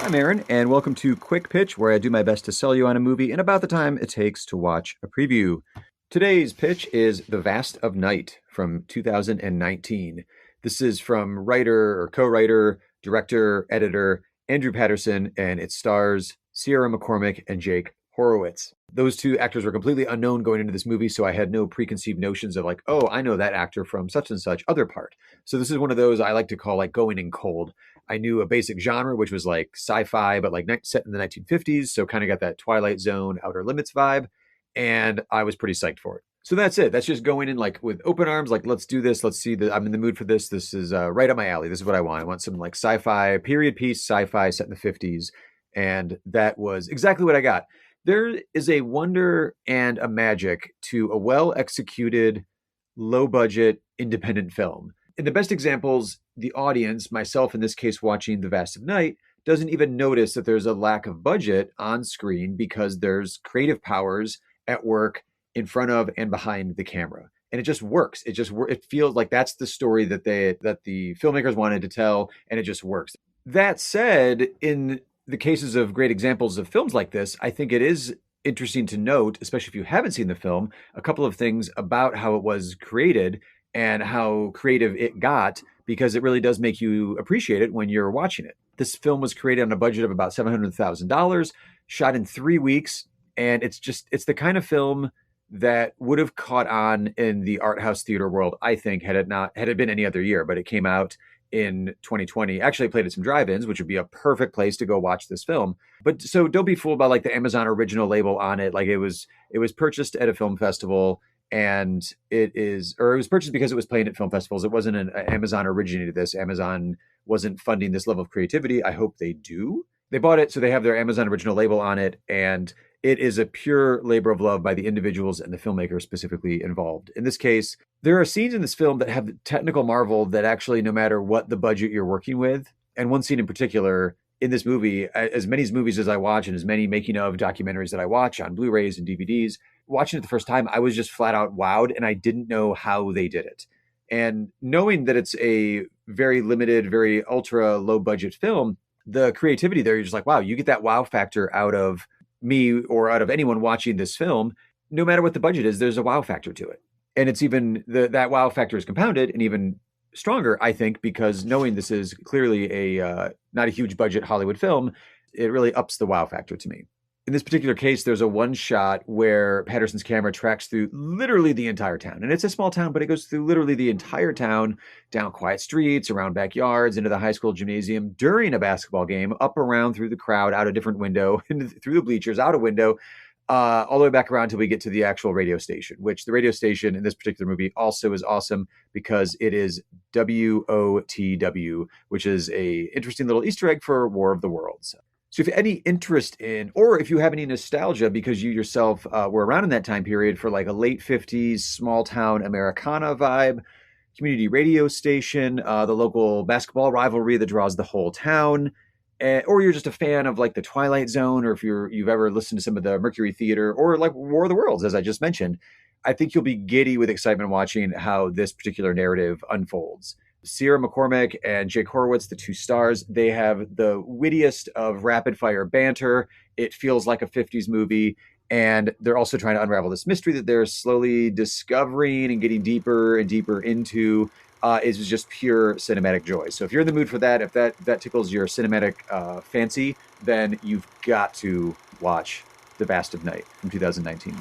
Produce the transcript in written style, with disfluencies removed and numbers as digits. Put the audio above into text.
I'm Aaron, and welcome to Quick Pitch, where I do my best to sell you on a movie in about the time it takes to watch a preview. Today's pitch is The Vast of Night from 2019. This is from writer or co-writer, director, editor Andrew Patterson, and it stars Sierra McCormick and Jake Horowitz. Those two actors were completely unknown going into this movie, so I had no preconceived notions of like, oh, I know that actor from such and such other part. So this is one of those I like to call like going in cold. I knew a basic genre, which was like sci-fi, but like set in the 1950s. So kind of got that Twilight Zone, Outer Limits vibe. And I was pretty psyched for it. So that's it. That's just going in like with open arms, like, let's do this. Let's see that I'm in the mood for this. This is right up my alley. This is what I want. I want some like sci-fi, period piece sci-fi set in the 50s. And that was exactly what I got. There is a wonder and a magic to a well-executed, low-budget, independent film. In the best examples, the audience, myself in this case watching The Vast of Night, doesn't even notice that there's a lack of budget on screen because there's creative powers at work in front of and behind the camera. And it just works. It feels like that's the story that the filmmakers wanted to tell, and it just works. That said, in the cases of great examples of films like this, I think it is interesting to note, especially if you haven't seen the film, a couple of things about how it was created and how creative it got, because it really does make you appreciate it when you're watching it. This film was created on a budget of about $700,000, shot in 3 weeks, and it's the kind of film that would have caught on in the art house theater world, I think, had it been any other year, but it came out in 2020. Actually, I played at some drive-ins, which would be a perfect place to go watch this film. But so don't be fooled by like the Amazon original label on it. Like it was purchased at a film festival, and it was purchased because it was playing at film festivals. It wasn't an Amazon originated this. Amazon wasn't funding this level of creativity. I hope they do. They bought it, so they have their Amazon original label on it, and it is a pure labor of love by the individuals and the filmmaker specifically involved. In this case, there are scenes in this film that have the technical marvel that actually, no matter what the budget you're working with, and one scene in particular in this movie, as many movies as I watch and as many making of documentaries that I watch on Blu-rays and DVDs, watching it the first time, I was just flat out wowed, and I didn't know how they did it. And knowing that it's a very limited, very ultra low budget film, the creativity there, you're just like, wow, you get that wow factor out of me or out of anyone watching this film. No matter what the budget is, there's a wow factor to it. And it's even that wow factor is compounded and even stronger, I think, because knowing this is clearly a not a huge budget Hollywood film, it really ups the wow factor to me. In this particular case, there's a one shot where Patterson's camera tracks through literally the entire town. And it's a small town, but it goes through literally the entire town, down quiet streets, around backyards, into the high school gymnasium, during a basketball game, up around through the crowd, out a different window, through the bleachers, out a window, all the way back around until we get to the actual radio station, which the radio station in this particular movie also is awesome because it is WOTW, which is a interesting little Easter egg for War of the Worlds. So if you have any interest in, or if you have any nostalgia because you yourself were around in that time period for like a late 50s small town Americana vibe, community radio station, the local basketball rivalry that draws the whole town, or you're just a fan of like the Twilight Zone, or if you've ever listened to some of the Mercury Theater or like War of the Worlds, as I just mentioned, I think you'll be giddy with excitement watching how this particular narrative unfolds. Sierra McCormick and Jake Horowitz, the two stars, they have the wittiest of rapid fire banter. It feels like a 50s movie. And they're also trying to unravel this mystery that they're slowly discovering and getting deeper and deeper into. Is just pure cinematic joy. So if you're in the mood for that, if that tickles your cinematic fancy, then you've got to watch The Vast of Night from 2019.